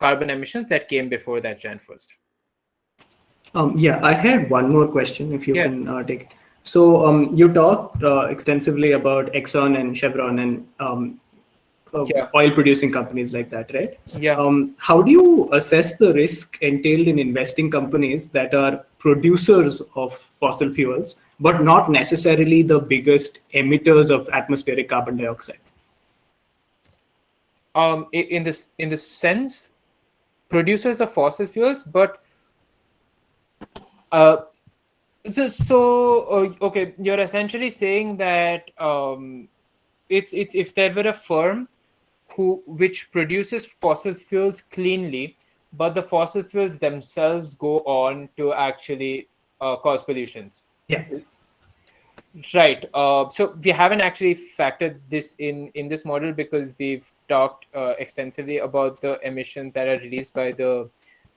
Speaker 2: carbon emissions that came before that Jan 1st.
Speaker 3: I had one more question, if you
Speaker 2: Yeah,
Speaker 3: can take it. So you talked extensively about Exxon and Chevron and
Speaker 2: yeah,
Speaker 3: oil-producing companies like that, right?
Speaker 2: yeah.
Speaker 3: How do you assess the risk entailed in investing companies that are producers of fossil fuels, but not necessarily the biggest emitters of atmospheric carbon dioxide?
Speaker 2: In this sense, producers of fossil fuels, but uh, okay, you're essentially saying that it's if there were a firm which produces fossil fuels cleanly, but the fossil fuels themselves go on to actually cause pollutions.
Speaker 3: Yeah.
Speaker 2: Right. So we haven't actually factored this in this model because we've talked extensively about the emissions that are released by the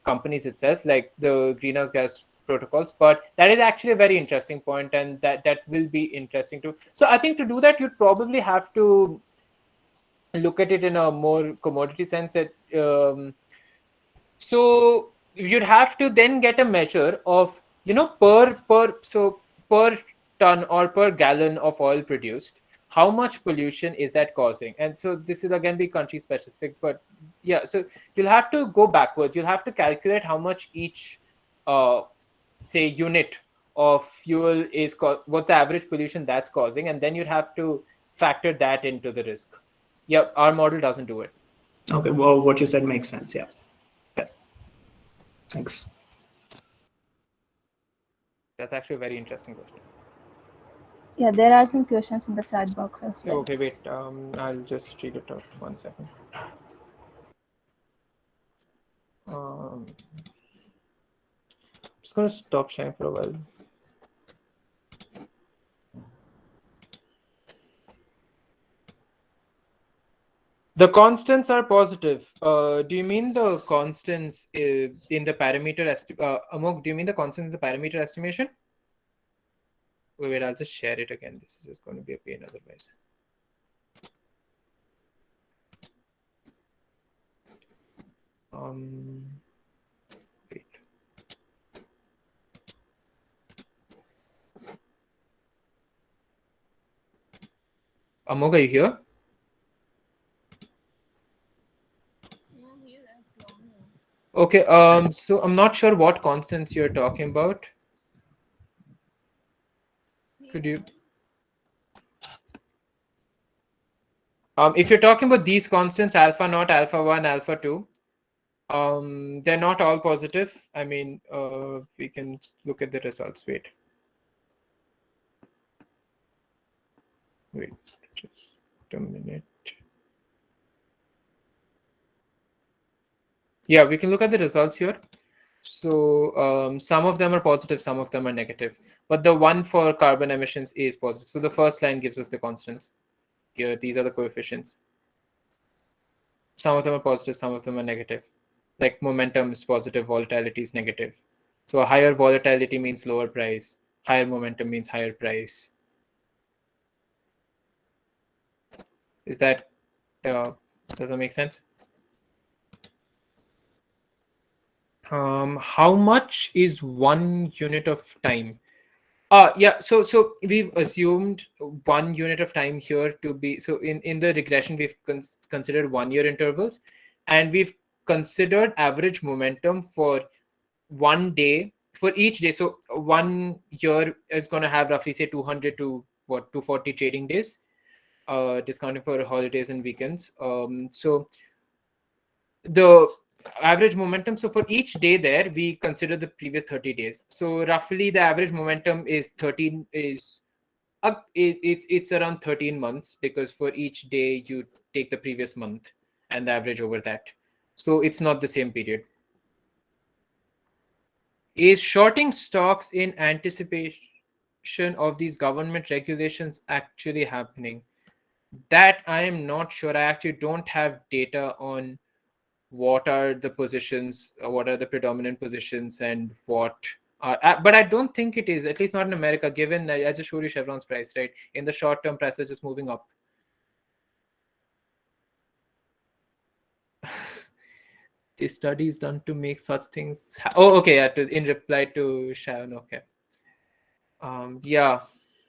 Speaker 2: companies itself, like the greenhouse gas protocols. But that is actually a very interesting point, and that will be interesting too. So I think to do that, you'd probably have to look at it in a more commodity sense that so you'd have to then get a measure of per ton or per gallon of oil produced, how much pollution is that causing. And so this will again be country specific, but yeah, so you'll have to go backwards. You'll have to calculate how much each uh, say unit of fuel is what's the average pollution that's causing, and then you'd have to factor that into the risk. Yeah, our model doesn't do it.
Speaker 3: Okay. Well, what you said makes sense. Yeah. Yeah. Thanks.
Speaker 2: That's actually a very interesting question.
Speaker 1: Yeah, there are some questions in the chat box as well.
Speaker 2: Okay, wait. I'll just read it out. 1 second. Just gonna stop sharing for a while. The constants are positive. Do you mean the constants in the parameter Amok, do you mean the constants in the parameter estimation? Wait, I'll just share it again. This is just going to be a pain otherwise. Wait. Amok, are you here? Okay, so I'm not sure what constants you're talking about. Could you? If you're talking about these constants, alpha naught, alpha 1, alpha 2, they're not all positive. I mean, we can look at the results. Wait, just a minute. Yeah, we can look at the results here. So some of them are positive, some of them are negative. But the one for carbon emissions is positive. So the first line gives us the constants. Here, these are the coefficients. Some of them are positive, some of them are negative. Like momentum is positive, volatility is negative. So a higher volatility means lower price. Higher momentum means higher price. Is that, does that make sense? How much is 1 unit of time? Yeah, so we've assumed 1 unit of time here to be, so in the regression, we've considered 1 year intervals, and we've considered average momentum for 1 day for each day. So 1 year is going to have roughly say 200 to 240 trading days, discounting for holidays and weekends. So the average momentum, so for each day there we consider the previous 30 days. So roughly the average momentum is 13 is it's around 13 months, because for each day you take the previous month and the average over that. So it's not the same period. Is shorting stocks in anticipation of these government regulations actually happening? That I am not sure. I actually don't have data on what are the positions, what are the predominant positions, and what are, but I don't think it is, at least not in America, given I just showed you Chevron's price, right? In the short term, prices are just moving up. The study is done to make such things oh, okay, yeah, in reply to Sharon. Okay. Yeah.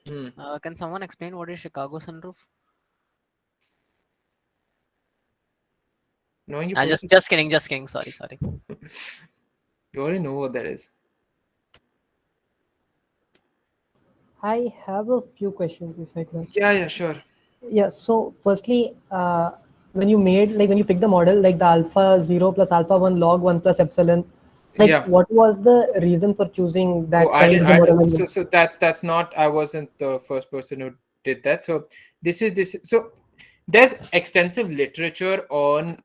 Speaker 4: Can someone explain what is Chicago Sunroof?
Speaker 2: Knowing you
Speaker 4: just kidding. Sorry.
Speaker 2: You already know what that is.
Speaker 5: I have a few questions, if I can ask.
Speaker 2: Yeah, sure.
Speaker 5: Yeah. So, firstly, when you pick the model, like the alpha 0 plus alpha 1 log 1 plus epsilon, like
Speaker 2: Yeah.
Speaker 5: what was the reason for choosing that
Speaker 2: Oh,
Speaker 5: kind of model?
Speaker 2: so that's not, I wasn't the first person who did that. So this is so there's extensive literature on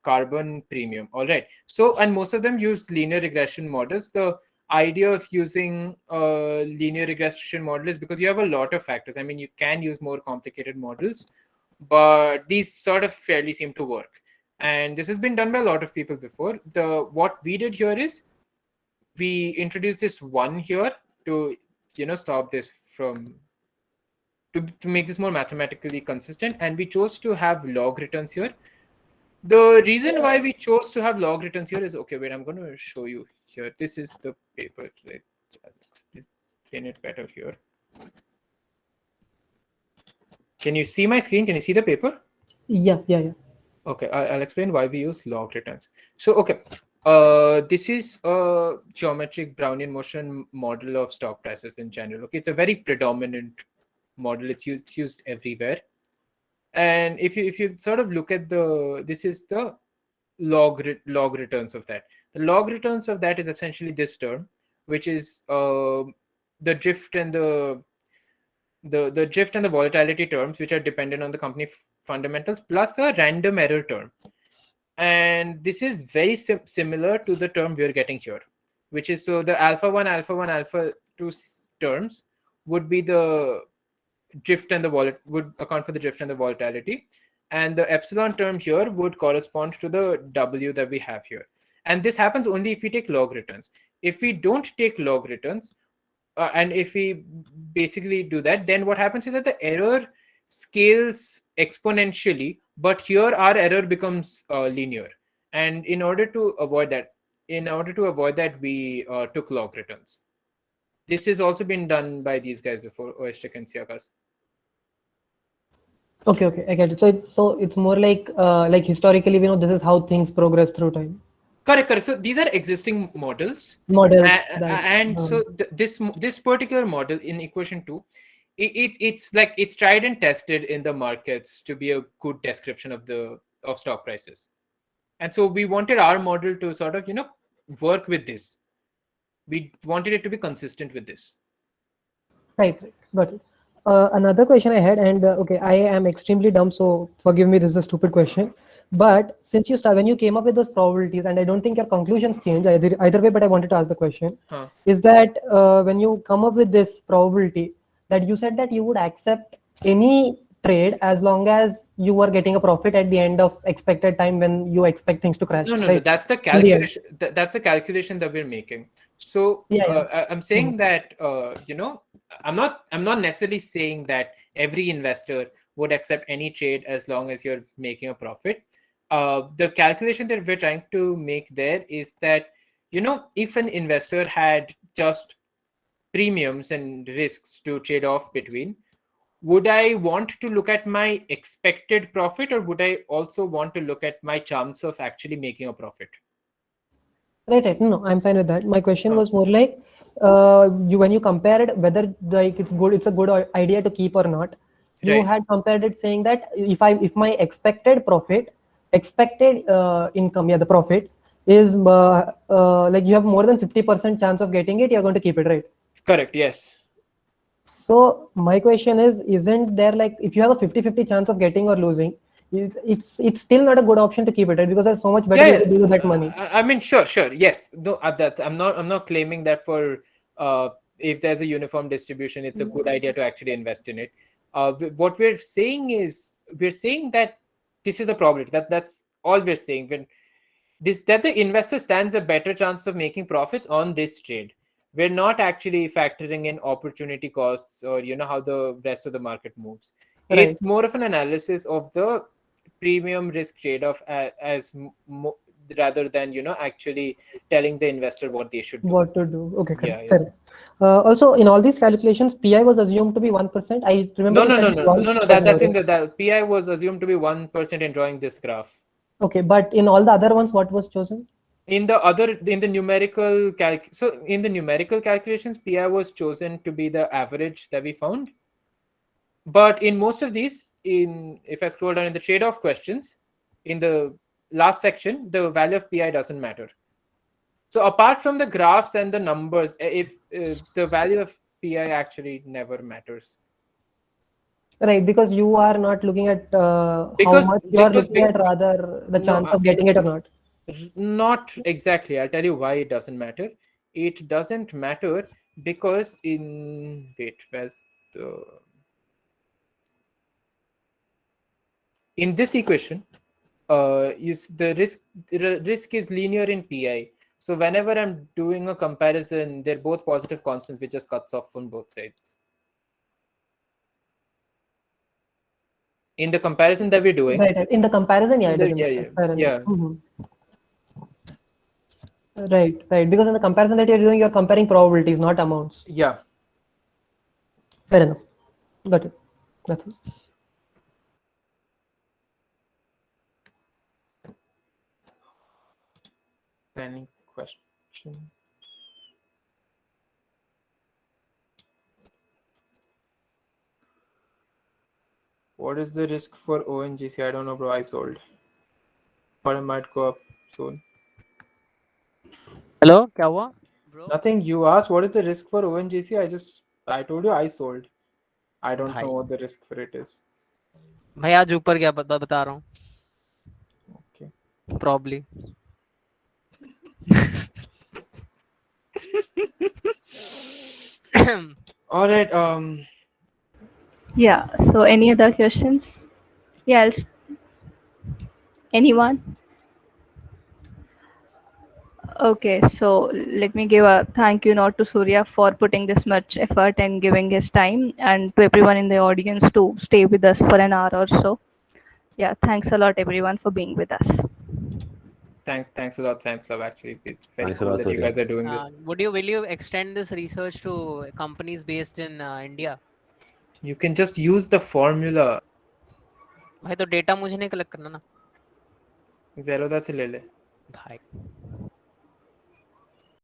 Speaker 2: carbon premium. All right. So, and most of them use linear regression models. The idea of using a linear regression model is because you have a lot of factors. I mean, you can use more complicated models, but these sort of fairly seem to work. And this has been done by a lot of people before. What we did here is we introduced this one here to stop this from to make this more mathematically consistent, and we chose to have log returns here. The reason why we chose to have log returns here is, okay, wait, I'm going to show you here. This is the paper. I'll explain it better here. Can you see my screen? Can you see the paper?
Speaker 5: Yeah.
Speaker 2: Okay, I'll explain why we use log returns. So, okay, this is a geometric Brownian motion model of stock prices in general. Okay, it's a very predominant model. It's used everywhere. And if you sort of look at this is the log returns of that. The log returns of that is essentially this term, which is the drift and the drift and the volatility terms, which are dependent on the company fundamentals, plus a random error term. And this is very similar to the term we're getting here, which is, so the alpha 1, alpha 1, alpha 2 terms would be the drift and the would account for the drift and the volatility, and the epsilon term here would correspond to the W that we have here. And this happens only if we take log returns. If we don't take log returns, and if we basically do that, then what happens is that the error scales exponentially, but here our error becomes linear. And in order to avoid that, we took log returns. This has also been done by these guys before, Oestrich and Siakas.
Speaker 5: Okay, I get it. So it's more like historically, we know this is how things progress through time.
Speaker 2: Correct. So these are existing models. So this particular model in equation 2, it's tried and tested in the markets to be a good description of stock prices. And so we wanted our model to sort of work with this. We wanted it to be consistent with this.
Speaker 5: Right. Got it. Another question I had, and okay, I am extremely dumb, so forgive me, this is a stupid question. But since when you came up with those probabilities, and I don't think your conclusions change either way, but I wanted to ask the question, is that when you come up with this probability, that you said that you would accept any trade as long as you were getting a profit at the end of expected time when you expect things to crash.
Speaker 2: No, that's the calculation. That's the calculation that we're making. So I'm saying that I'm not necessarily saying that every investor would accept any trade as long as you're making a profit. The calculation that we're trying to make there is that if an investor had just premiums and risks to trade off between, would I want to look at my expected profit, or would I also want to look at my chance of actually making a profit?
Speaker 5: Right. No, I'm fine with that. My question was more like, when you compared whether it's a good idea to keep or not, you had compared it saying that if my expected income, the profit is like you have more than 50% chance of getting it, you're going to keep it, right?
Speaker 2: Correct. Yes.
Speaker 5: So my question is, isn't there, like, if you have a 50-50 chance of getting or losing, it's still not a good option to keep it, right? Because there's so much better you can do with that money.
Speaker 2: I mean, sure, yes. No, that I'm not claiming that for if there's a uniform distribution, it's a good idea to actually invest in it. What we're saying is, that this is the probability. That's all we're saying. That the investor stands a better chance of making profits on this trade. We're not actually factoring in opportunity costs or how the rest of the market moves.
Speaker 5: Right.
Speaker 2: It's more of an analysis of the premium risk trade-off rather than actually telling the investor what they should do.
Speaker 5: What to do? Okay, correct. Fair. Also, in all these calculations, PI was assumed to be 1%. I remember.
Speaker 2: No. That's in the PI was assumed to be 1% in drawing this graph.
Speaker 5: Okay, but in all the other ones, what was chosen?
Speaker 2: In the numerical calculations, PI was chosen to be the average that we found. But in most of these, if I scroll down in the trade-off questions, in the last section, the value of PI doesn't matter. So apart from the graphs and the numbers, if the value of PI actually never matters.
Speaker 5: Right, because you are not looking at how much you are looking at, rather the chance of getting it or not.
Speaker 2: Not exactly. I'll tell you why it doesn't matter. It doesn't matter because in this equation, the risk is linear in PI. So whenever I'm doing a comparison, they're both positive constants, which just cuts off from both sides. In the comparison that we're doing,
Speaker 5: right. In the comparison, it doesn't
Speaker 2: matter.
Speaker 5: Right. Because in the comparison that you're doing, you're comparing probabilities, not amounts.
Speaker 2: Yeah.
Speaker 5: Fair enough. Got it. That's it.
Speaker 2: Any question? What is the risk for ONGC? I don't know, bro. I sold. But it might go up soon.
Speaker 4: Hello, क्या हुआ? Bro?
Speaker 2: Nothing. You asked what is the risk for ONGC. I told you I sold. I don't know what the risk for it is.
Speaker 4: भाई आज ऊपर क्या बता रहा हूँ.
Speaker 2: Okay.
Speaker 4: Probably.
Speaker 2: All right.
Speaker 1: Yeah. So any other questions? Yeah. Anyone? Okay, so let me give a thank you note to Surya for putting this much effort and giving his time, and to everyone in the audience to stay with us for an hour or so. Yeah, thanks a lot, everyone, for being with us.
Speaker 2: Thanks a lot, Science Club. Actually, it's very
Speaker 6: Thanks a
Speaker 2: cool
Speaker 6: lot,
Speaker 2: that you
Speaker 6: Surya.
Speaker 2: guys are doing this.
Speaker 4: will you extend this research to companies based in India?
Speaker 2: You can just use the formula.
Speaker 4: भाई तो data मुझे नहीं collect करना ना
Speaker 2: Zerodha se le le.
Speaker 4: भाई